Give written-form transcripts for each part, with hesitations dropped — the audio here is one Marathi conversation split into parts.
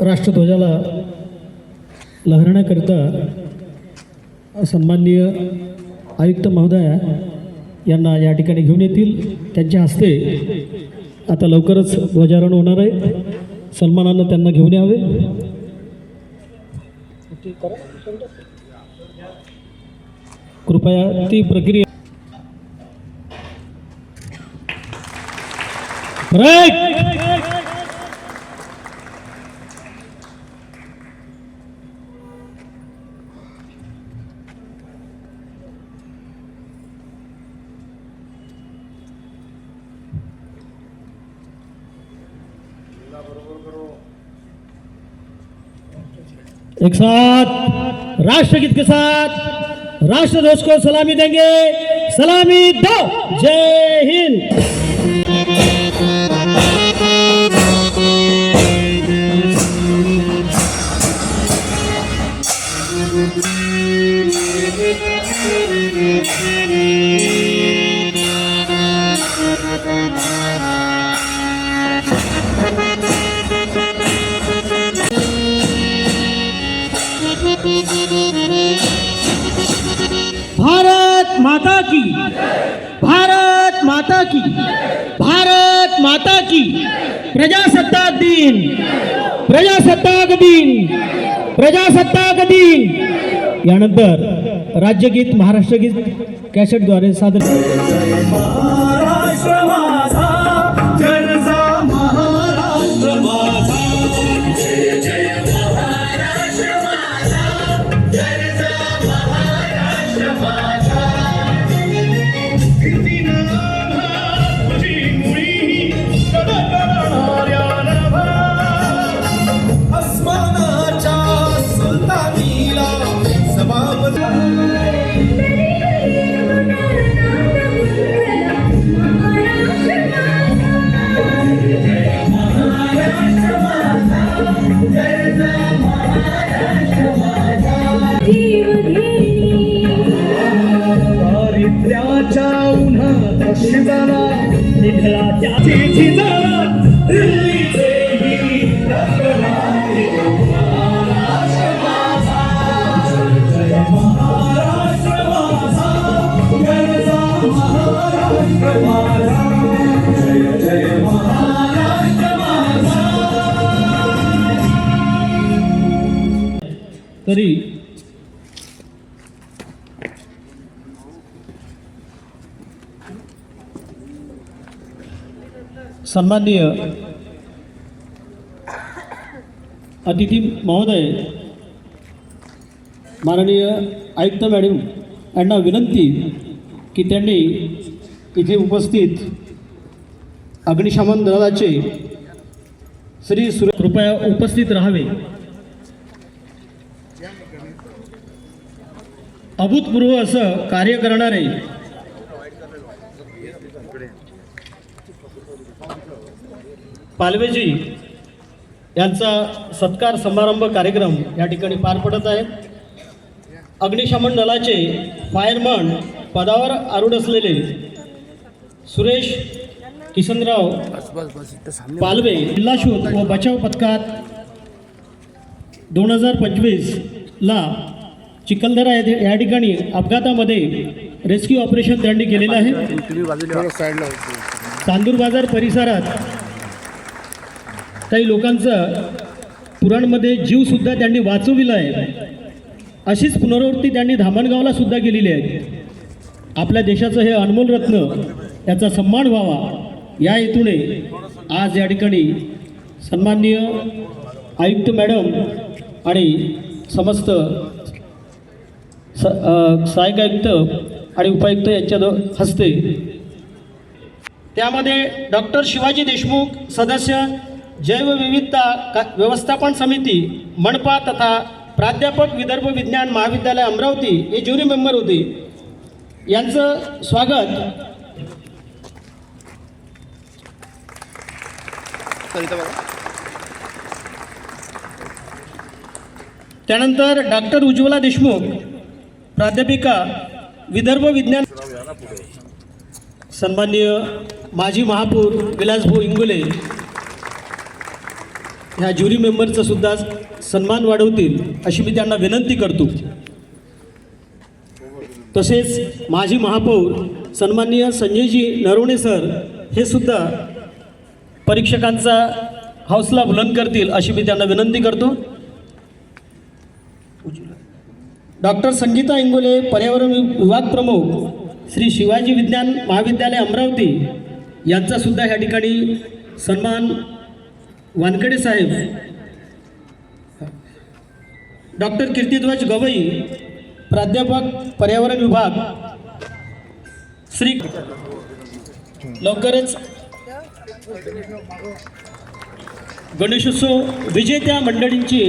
राष्ट्रध्वजाला लहरण्याकरिता सन्माननीय आयुक्त महोदया यांना या ठिकाणी घेऊन येतील। त्यांच्या हस्ते आता लवकरच ध्वजारोहण होणार आहे। सन्मानानं त्यांना घेऊन यावे। कृपया ती प्रक्रिया एक साथ राष्ट्रगीत के साथ राष्ट्रध्वज को सलामी देंगे। सलामी दो। जय हिंद। भारत माता की, भारत माता की, भारत माता की। प्रजासत्ताक दिन, प्रजासत्ताक दिन, प्रजासत्ताक दिन। यानंतर राज्यगीत महाराष्ट्रगीत कॅसेटद्वारे सादर। महाराष्ट्र माझा, जनता महाराष्ट्र माझा, जय जय महाराष्ट्र माझा, जनता महाराष्ट्र माझा। अस्मानाच्या सुलतानीला सभापती दारिद्र्याच्या उन्हात शिजाला निघला त्याची झिजात दिल्लीचे गीत रंगलाले। महाराष्ट्र माझा, जय महाराष्ट्र माझा, गरजा महाराष्ट्र माझा, जय जय महाराष्ट्र माझा। तरी सन्माननीय अतिथी महोदय माननीय आयुक्त मॅडम यांना विनंती की त्यांनी इथे उपस्थित अग्निशमन दलाचे श्री कृपया उपस्थित राहावे। अभूतपूर्व असं कार्य करणारे पालवेजी यांचा सत्कार समारंभ कार्यक्रम या ठिकाणी पार पडत आहे। अग्निशमन दलाचे फायरमन पदावर आरूढ असलेले सुरेश किसनराव पालवे जिल्हा शोध व बचाव पथकात 2025ला चिखलदरा या ठिकाणी अपघातामध्ये रेस्क्यू ऑपरेशन त्यांनी केलेलं आहे। चांदूर बाजार परिसरात काही लोकांचा पुराणमध्ये जीवसुद्धा त्यांनी वाचविला आहे। अशीच पुनरावृत्ती त्यांनी धामणगावला सुद्धा केलेली आहे। आपल्या देशाचं हे अनमोल रत्न याचा सन्मान व्हावा या हेतूने आज या ठिकाणी सन्माननीय आयुक्त मॅडम आणि समस्त सहाय्यक आयुक्त आणि उपायुक्त यांच्या हस्ते त्यामध्ये डॉक्टर शिवाजी देशमुख सदस्य जैवविविधता व्यवस्थापन समिती मनपा तथा प्राध्यापक विदर्भ विज्ञान महाविद्यालय अमरावती हे ज्युरी मेंबर होते। यांचं स्वागत त्यानंतर डॉक्टर उज्ज्वला देशमुख प्राध्यापिका विदर्भ विज्ञान सन्माननीय माजी महापौर विलासभाऊ इंगोले ह्या ज्युरी मेंबरचा सुद्धा सन्मान वाढवतील अशी मी त्यांना विनंती करतो। तसेच माजी महापौर सन्माननीय संजयजी नरवणे सर हे सुद्धा परीक्षकांचा हौसला बुलंद करतील अशी मी त्यांना विनंती करतो। डॉक्टर संगीता इंगोले पर्यावरण विभाग प्रमुख श्री शिवाजी विज्ञान महाविद्यालय अमरावती यांचा सुद्धा ह्या ठिकाणी सन्मान वानकडे साहेब, डॉक्टर कीर्तिध्वज गवई प्राध्यापक पर्यावरण विभाग श्री लवकरच गणेशोत्सव विजेत्या मंडळींची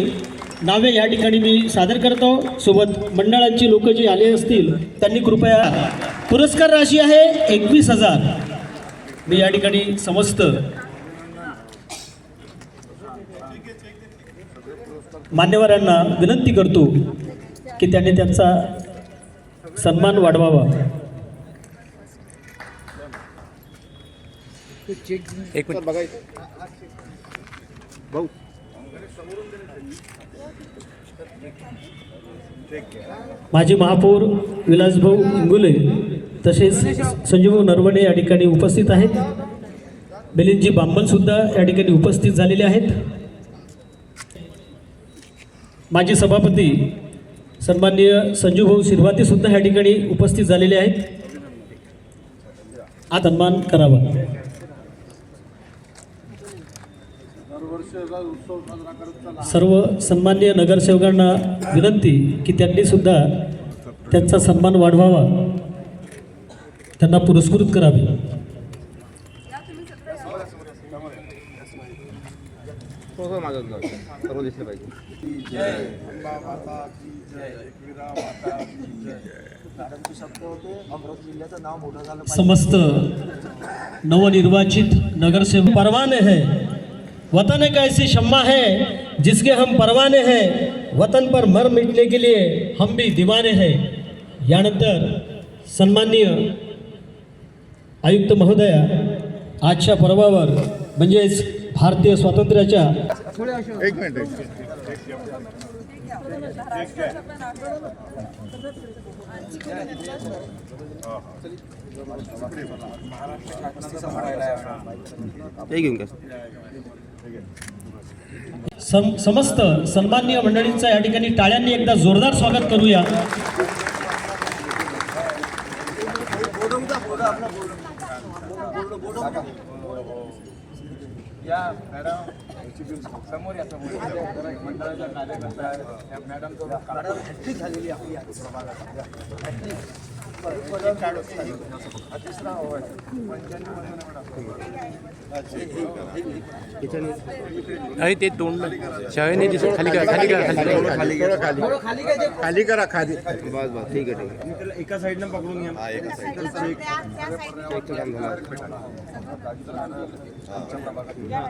नावे या ठिकाणी मी सादर करतो। सोबत मंडळांची लोक जी आले असतील त्यांनी कृपया, पुरस्कार राशी आहे 21,000। मी या ठिकाणी समस्त मान्यवरांना विनंती करतो की त्यांनी त्यांचा सन्मान वाढवावा। एक मिनिट बघायचं भाऊ, माजी महापौर विलासभाऊ इंगोले तसेच संजीवभाऊ नरवणे या ठिकाणी उपस्थित आहेत। मिलिंदजी बांबल सुद्धा या ठिकाणी उपस्थित झालेले आहेत। माजी सभापती सन्माननीय संजूभाऊ शिरवाते सुद्धा या ठिकाणी उपस्थित झालेले आहेत। आज सन्मान करावा। सर्व सन्माननीय नगरसेवकांना विनंती की त्यांनी सुद्धा त्यांचा सन्मान वाढवावा, त्यांना पुरस्कृत करावे। सर्व दिसले पाहिजे। समस्त नवनिर्वाचित नगरसेवक परवाने हैं, वतन एक ऐसी शम्मा है जिसके हम परवाने हैं, वतन पर मर मिटने के लिए हम भी दीवाने हैं। यानंतर सन्माननीय आयुक्त महोदया आजच्या पर्वावर म्हणजेच भारतीय स्वातंत्र्याच्या एक मिनिट घेऊन समस्त सन्माननीय मंडळींचं या ठिकाणी टाळ्यांनी एकदा जोरदार स्वागत करूया। या मॅडम समोर या, समोर मंडळाच्या कार्यकर्ता मॅडम तो हॅट्रिक झालेली आपली अरे ते तोंड शाळेने दिसत खाली करा, खाली करा, खाली करा, खाली करा, खाली बस बस ठीक आहे, ठीक आहे। एका साईडनं पकडून घ्या,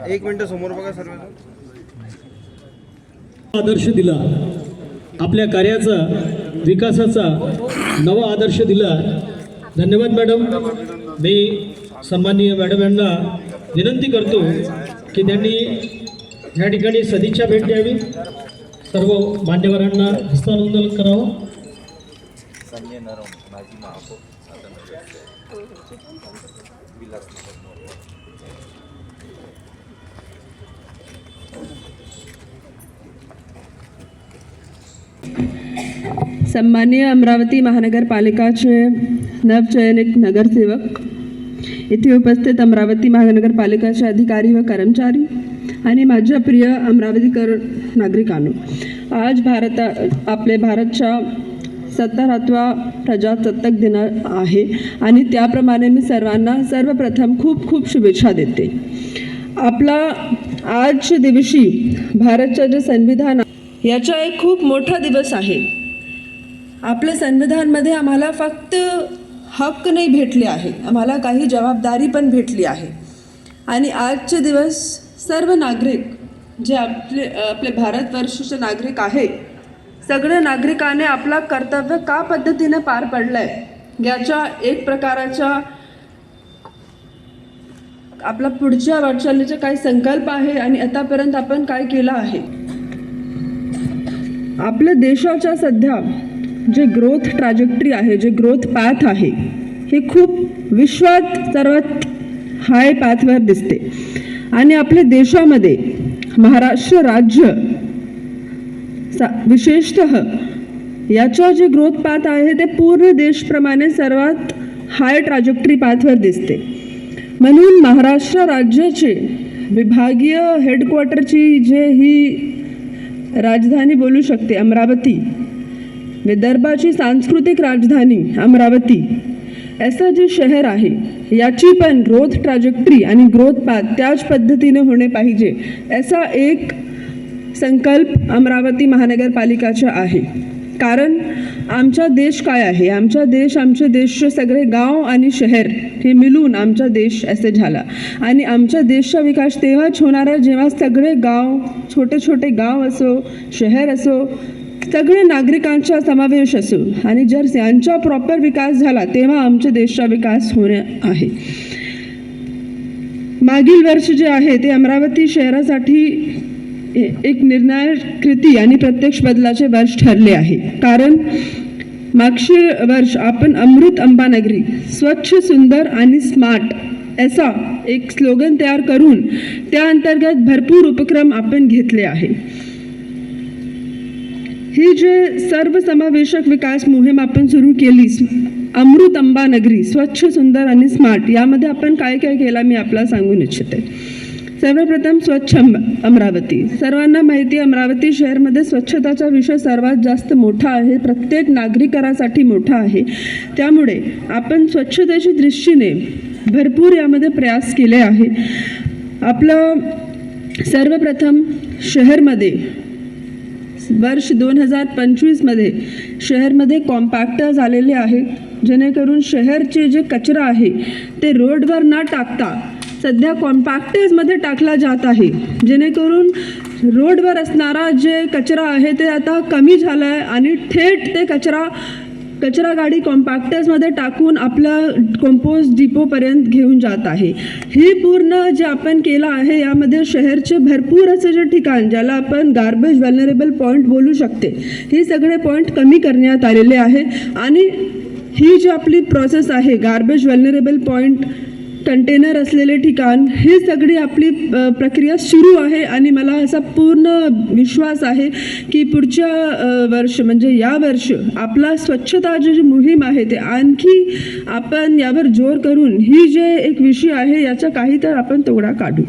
एक मिनिट समोर बघा सर्व। आदर्श दिला, आपल्या कार्याचा विकासाचा नवा आदर्श दिला। धन्यवाद मॅडम। मी सन्माननीय मॅडम यांना विनंती करतो की त्यांनी ह्या ठिकाणी सदिच्छा भेट द्यावी, सर्व मान्यवरांना हस्तांदोलन करावं। संजय नरवणे माजी महापौर सन्माननीय अमरावती महानगरपालिकाचे नवचयनित नगरसेवक, इथे उपस्थित अमरावती महानगरपालिकाचे अधिकारी व कर्मचारी आणि माझ्या प्रिय अमरावतीकर नागरिकांनो, आज आपले भारतच्या 70वा प्रजासत्ताक दिन आहे आणि त्याप्रमाणे मी सर्वांना सर्वप्रथम खूप खूप शुभेच्छा देते। आपला आजच्या दिवशी भारतचे जे संविधान याचा एक खूप मोठा दिवस आहे। आपल्या संविधानमध्ये आम्हाला फक्त हक्क नाही भेटले आहे, आम्हाला काही जबाबदारी पण भेटली आहे। आणि आजचे दिवस सर्व नागरिक जे आपले भारतवर्षाचे नागरिक आहे, सगळ्या नागरिकाने आपला कर्तव्य का पद्धतीने पार पडलं आहे याच्या एक प्रकाराच्या आपला पुढच्या वाटचालीचा काय संकल्प आहे आणि आतापर्यंत आपण काय केलं आहे. आपल्या देशाच्या सध्या जे ग्रोथ ट्रॅजेक्टरी आहे, जे ग्रोथ पॅथ आहे, हे खूप विश्वात सर्वात हाय पॅथवर दिसते. आणि आपल्या देशामध्ये महाराष्ट्र राज्य विशेषतः याचं जे ग्रोथ पाथ आहे ते पूर्ण देशप्रमाणे सर्वात हाय ट्रॅजेक्टरी पाथवर दिसते. म्हणून महाराष्ट्र राज्याचे विभागीय हेडक्वार्टरची जे ही राजधानी बोलू शकते अमरावती, विदर्भाची सांस्कृतिक राजधानी अमरावती, असं जे शहर आहे याची पण ग्रोथ ट्रॅजेक्टरी आणि ग्रोथ पाथ त्याच पद्धतीने होणे पाहिजे, असा एक संकल्प अमरावती महानगरपालिकाचा आहे. कारण आमचा देश काय आहे, आमच्या देशचे सगळे गाव आणि शहर हे मिळून आमचा देश असे झाला. आणि आमच्या देशचा विकास तेव्हाच होणार आहे जेव्हा सगळे गाव, छोटे छोटे गाव असो, शहर असो, सगळे नागरिकांचा समावेश असो आणि जर यांचा प्रॉपर विकास झाला तेव्हा आमच्या देशाचा विकास होणे आहे. मागील वर्ष जे आहे ते अमरावती शहरासाठी एक निर्णायक कृती आणि प्रत्यक्ष बदलाचे वर्ष ठरले आहे. कारण मागचे वर्ष आपण अमृत अंबानगरी, स्वच्छ, सुंदर आणि स्मार्ट असा एक स्लोगन तयार करून त्या अंतर्गत भरपूर उपक्रम आपण घेतले आहे. ही जे सर्वसमावेशक विकास मोहीम आपण सुरू केली, अमृत अंबानगरी, स्वच्छ, सुंदर आणि स्मार्ट, यामध्ये आपण काय काय केलं मी आपल्याला सांगून इच्छिते. सर्वप्रथम स्वच्छ अमरावती. सर्वांना माहिती आहे अमरावती शहरमध्ये स्वच्छताचा विषय सर्वात जास्त मोठा आहे, प्रत्येक नागरिकासाठी मोठा आहे. त्यामुळे आपण स्वच्छतेच्या दृष्टीने भरपूर यामध्ये प्रयास केले आहे. आपलं सर्वप्रथम शहरमध्ये वर्ष 2025मध्ये शहरमध्ये कॉम्पॅक्टर झालेले आहे, जेणेकरून शहरचे जे कचरा आहे ते रोडवर न टाकता सध्या कॉम्पॅक्टर्समध्ये टाकला जात आहे, जेणेकरून रोडवर असणारा जे कचरा आहे ते आता कमी झाला आहे आणि थेट ते कचरा गाडी कॉम्पॅक्टर्समध्ये टाकून आपला कंपोस्ट डिपोपर्यंत घेऊन जात आहे. हे पूर्ण जे आपण केलं आहे यामध्ये शहरचे भरपूर असे जे ठिकाण ज्याला आपण गार्बेज व्हल्नरेबल पॉईंट बोलू शकते, हे सगळे पॉईंट कमी करण्यात आलेले आहे. आणि ही जी आपली प्रोसेस आहे गार्बेज व्हल्नरेबल पॉईंट, कंटेनर असलेले ठिकाण, हे सगळी आपली प्रक्रिया सुरू आहे. आणि मला असा पूर्ण विश्वास आहे की पुढच्या वर्ष म्हणजे या वर्ष आपला स्वच्छता जी मोहीम आहे ते आणखी आपण यावर जोर करून ही जे एक विषय आहे याचा काही तर आपण तोडगा काढू.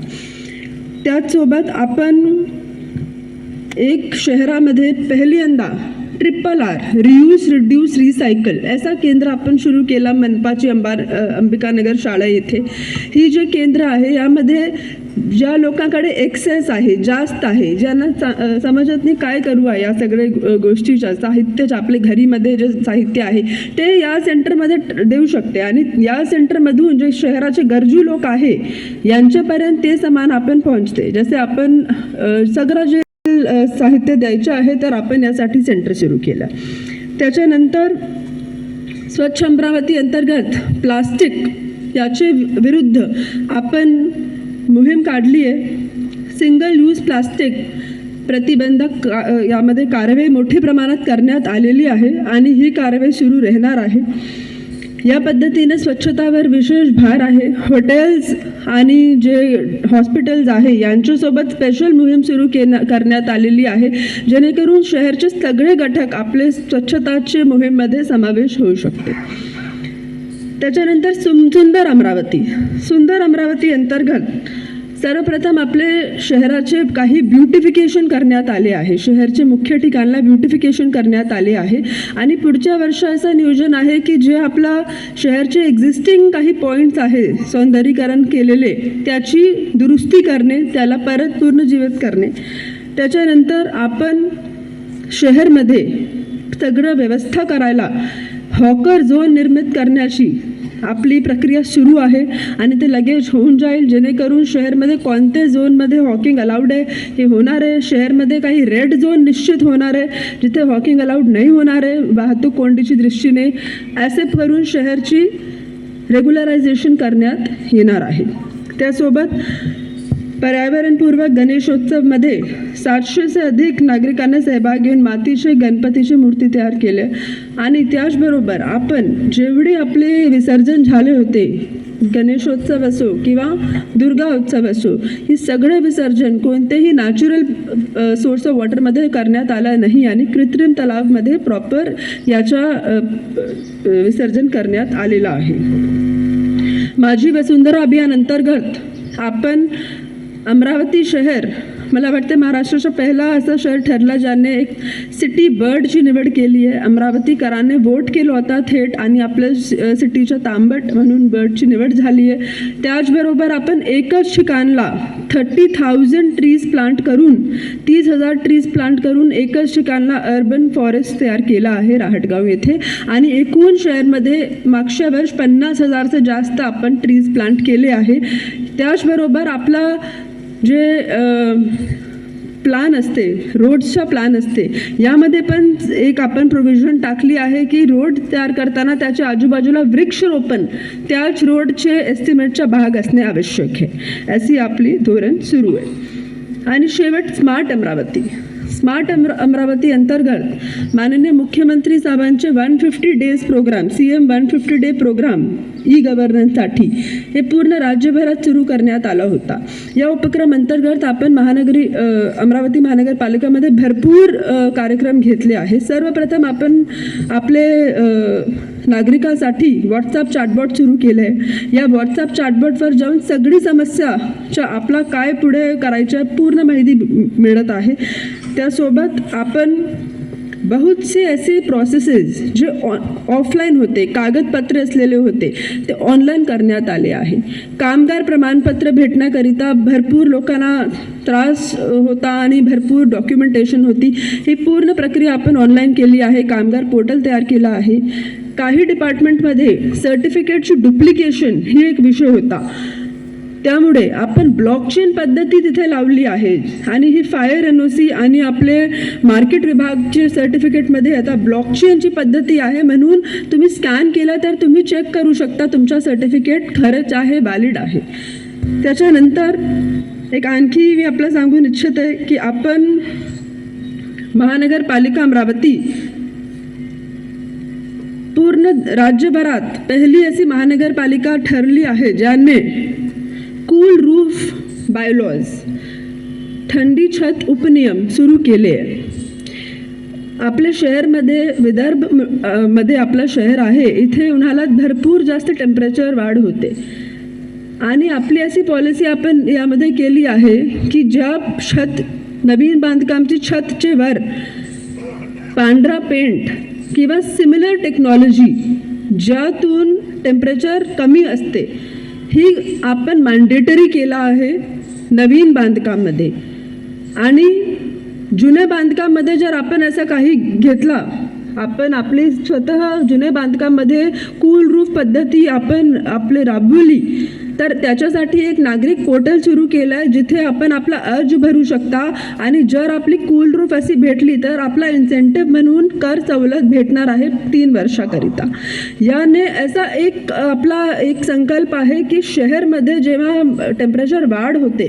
त्याचसोबत आपण एक शहरामध्ये पहिल्यांदा RRR रियूज, रिड्यूस, रिसायकल असा केंद्र आपण सुरू केला मनपाची अंबिकानगर शाळा येथे. ही जे केंद्र आहे यामध्ये ज्या लोकांकडे एक्सेस आहे, जास्त आहे, ज्यांना समजत नाही काय करू आहे या सगळ्या गोष्टीच्या साहित्याच्या, आपल्या घरीमध्ये जे साहित्य आहे ते या सेंटरमध्ये देऊ शकते. आणि या सेंटरमधून जे शहराचे गरजू लोक आहे यांच्यापर्यंत ते सामान आपण पोहोचते. जसे आपण सगळं जे साहित्य द्यायचे आहे तर आपण यासाठी सेंटर सुरू केलं. त्याच्यानंतर स्वच्छ अमरावती अंतर्गत प्लास्टिक याचे विरुद्ध आपण मोहीम काढली आहे. सिंगल यूज प्लास्टिक प्रतिबंधक यामध्ये कारवाई मोठ्या प्रमाणात करण्यात आलेली आहे आणि ही कारवाई सुरू राहणार आहे. या पद्धतीने स्वच्छतावर विशेष भार आहे. हॉटेल्स आणि जे हॉस्पिटल्स आहे यांच्यासोबत स्पेशल मोहीम सुरू करण्यात आलेली आहे, जेणेकरून शहरचे सगळे घटक आपले स्वच्छताचे मोहीममध्ये समावेश होऊ शकते. त्याच्यानंतर सुंदर अमरावती अंतर्गत सर्वप्रथम आपले शहराचे काही ब्युटिफिकेशन करण्यात आले आहे. शहरचे मुख्य ठिकाणला ब्युटिफिकेशन करण्यात आले आहे आणि पुढच्या वर्ष असं नियोजन आहे की जे आपला शहरचे एक्झिस्टिंग काही पॉईंट्स आहे सौंदर्यीकरण केलेले त्याची दुरुस्ती करणे, त्याला परत पुनर्जीवित करणे. त्याच्यानंतर आपण शहरमध्ये सगळं व्यवस्था करायला हॉकर झोन निर्मित करण्याची आपली प्रक्रिया सुरू आहे आणि ते लगेच होऊन जाईल, जेणेकरून शहरमध्ये कोणत्या झोनमध्ये हॉकिंग अलाउड आहे हे होणार आहे. शहरमध्ये काही रेड झोन निश्चित होणार आहे जिथे हॉकिंग अलाउड नाही होणार आहे वाहतूक कोंडीची दृष्टीने. असे करून शहरची रेग्युलरायझेशन करण्यात येणार आहे. त्यासोबत पर्यावरणपूर्वक गणेशोत्सवमध्ये 700 से अधिक नागरिकांनी सहभाग घेऊन मातीचे गणपतीची मूर्ती तयार केली आणि त्याचबरोबर आपण जेवढे आपले विसर्जन झाले होते, गणेशोत्सव असो किंवा दुर्गा उत्सव असो, ही सगळे विसर्जन कोणतेही नॅचरल सोर्स ऑफ वॉटरमध्ये करण्यात आलं नाही आणि कृत्रिम तलावामध्ये प्रॉपर याचा विसर्जन करण्यात आलेलं आहे. माझी वसुंधरा अभियान अंतर्गत आपण अमरावती शहर, मला वाटते महाराष्ट्राचा पहिला असं शहर ठरला ज्याने एक सिटी बर्डची निवड केली आहे. अमरावतीकरांनी वोट केलं होता थेट आणि आपल्या सिटीच्या तांबट म्हणून बर्डची निवड झाली आहे. त्याचबरोबर आपण एकच ठिकाणला 30,000 ट्रीज प्लांट करून 30,000 ट्रीज प्लांट करून एकच ठिकाणला अर्बन फॉरेस्ट तयार केला आहे राहटगाव येथे आणि एकूण शहरमध्ये मागच्या वर्ष 50,000 जास्त आपण ट्रीज प्लांट केले आहे. त्याचबरोबर आपला जे प्लान असते, रोड्सचा प्लान असते, यामध्ये पण एक आपण प्रोव्हिजन टाकली आहे की रोड तयार करताना त्याच्या आजूबाजूला वृक्षरोपण त्याच रोडचे एस्टिमेटचा भाग असणे आवश्यक आहे. अशी आपली धोरण सुरू आहे. आणि शेवट स्मार्ट अमरावती अंतर्गत माननीय मुख्यमंत्री साहेबांचे 150 days program, CM 150 day program ई गव्हर्नन्ससाठी हे पूर्ण राज्यभरात सुरू करण्यात आला होता. या उपक्रम अंतर्गत आपण अमरावती महानगरपालिकेमध्ये भरपूर कार्यक्रम घेतले आहे. सर्वप्रथम आपण आपले नागरिकांसाठी व्हॉट्सअप चॅटबॉट सुरू केलं आहे. या व्हॉट्सअप चॅटबॉटवर जाऊन सगळी समस्याच्या आपला काय पुढे करायच्या पूर्ण माहिती मिळत आहे. त्यासोबत आपण बहुत से ऐसे प्रोसेसेस जे ऑफलाईन होते, कागदपत्रे असलेले होते, ते ऑनलाईन करण्यात आले आहे. कामगार प्रमाणपत्र भेटण्याकरिता भरपूर लोकांना त्रास होता आणि भरपूर डॉक्युमेंटेशन होती. ही पूर्ण प्रक्रिया आपण ऑनलाईन केली आहे. कामगार पोर्टल तयार केला आहे. काही डिपार्टमेंटमध्ये सर्टिफिकेटची डुप्लिकेशन ही एक विषय होता, त्यामुळे आपण ब्लॉकचेन पद्धती तिथे लावली आहे आणि ही फायर NOC आणि आपले मार्केट विभागचे सर्टिफिकेटमध्ये आता ब्लॉकचेनची पद्धती आहे. म्हणून तुम्ही स्कॅन केला तर तुम्ही चेक करू शकता तुमचा सर्टिफिकेट खरंच आहे, व्हॅलिड आहे. त्याच्यानंतर एक आणखी मी आपलं सांगून इच्छित आहे की आपण महानगरपालिका अमरावती पूर्ण राज्यभरात पहिली अशी महानगरपालिका ठरली आहे ज्याने कूल रूफ बायलॉज, थंडी छत उपनियम सुरू केले आहे. आपल्या शहरमध्ये विदर्भ मध्ये आपलं शहर आहे, इथे उन्हाळ्यात भरपूर जास्त टेम्परेचर वाढ होते आणि आपली अशी पॉलिसी आपण यामध्ये केली आहे की ज्या नवीन बांधकामची छतचे वर पांढरा पेंट किंवा सिमिलर टेक्नॉलॉजी ज्यातून टेम्परेचर कमी असते, ही आपण मॅन्डेटरी केला आहे नवीन बांधकाममध्ये. आणि जुन्या बांधकाममध्ये जर आपण असं काही घेतला, आपण आपली स्वतः जुन्या बांधकाममध्ये कूल रूफ पद्धती आपण आपले राबवली, तर त्याच्यासाठी एक नागरिक पोर्टल सुरू केलं आहे जिथे आपण आपला अर्ज भरू शकता आणि जर आपली कूल रूफ अशी भेटली तर आपला इन्सेंटिव्ह म्हणून कर सवलत भेटणार आहे 3 वर्षाकरिता. याने असा आपला एक संकल्प आहे की शहरमध्ये जेव्हा टेम्परेचर वाढ होते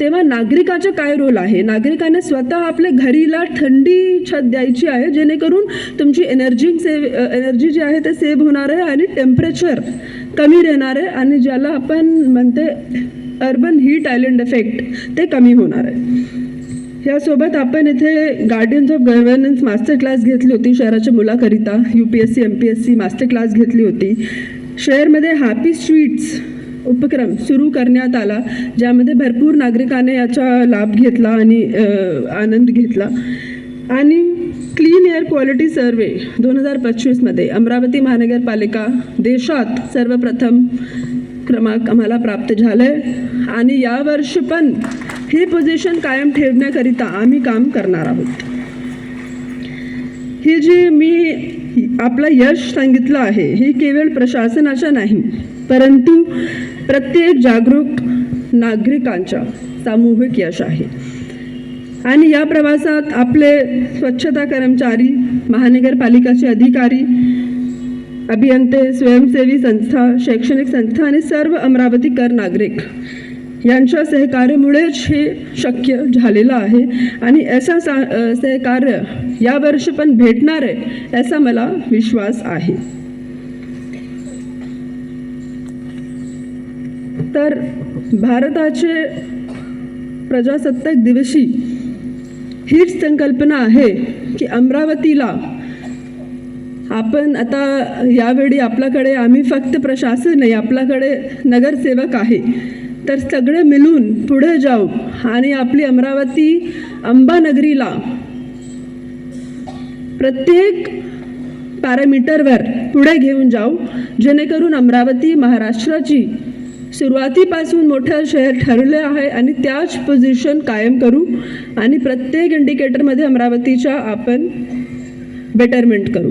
तेव्हा नागरिकाचा काय रोल आहे. नागरिकाने स्वतः आपल्या घरीला थंडी छत द्यायची आहे जेणेकरून तुमची एनर्जी जी आहे ते सेव्ह होणार आहे आणि टेम्परेचर कमी राहणार आहे आणि ज्याला आपण म्हणते अर्बन हीट आयलंड इफेक्ट ते कमी होणार आहे. यासोबत आपण इथे Guardians of governance master class घेतली होती शहराच्या मुलाकरिता. UPSC MPSC मास्टर क्लास घेतली होती. शहरमध्ये हॅपी स्ट्रीट्स उपक्रम सुरू करण्यात आला ज्यामध्ये भरपूर नागरिकांनी याचा लाभ घेतला आणि आनंद घेतला. आणि क्लीन एअर क्वालिटी सर्वे 2025मध्ये अमरावती महानगरपालिका देशात सर्वप्रथम क्रमांक आम्हाला प्राप्त झालं आहे आणि यावर्षी पण हे पोझिशन कायम ठेवण्याकरिता आम्ही काम करणार आहोत. हे जे मी आपलं यश सांगितलं आहे हे केवळ प्रशासनाचं नाही परंतु प्रत्येक जागरूक नागरिकांचा सामूहिक यश आहे. आणि या प्रवासात आपले स्वच्छता कर्मचारी, महानगरपालिकाचे अधिकारी, अभियंते, स्वयंसेवी संस्था, शैक्षणिक संस्था आणि सर्व अमरावतीकर नागरिक यांच्या सहकार्यामुळेच हे शक्य झालेलं आहे आणि असं सहकार्य यावर्षी पण भेटणार आहे असा मला विश्वास आहे. तर भारताचे प्रजासत्ताक दिवशी हीच संकल्पना आहे की अमरावतीला आपण आता यावेळी आपल्याकडे आम्ही फक्त प्रशासन नाही, आपल्याकडे नगरसेवक आहे, तर सगळे मिळून पुढे जाऊ आणि आपली अमरावती अंबानगरीला प्रत्येक पॅरामीटरवर पुढे घेऊन जाऊ, जेणेकरून अमरावती महाराष्ट्राची सुरुवातीपासून मोठं शहर ठरले आहे आणि त्याच पोझिशन कायम करू आणि प्रत्येक इंडिकेटरमध्ये अमरावतीच्या आपण बेटरमेंट करू.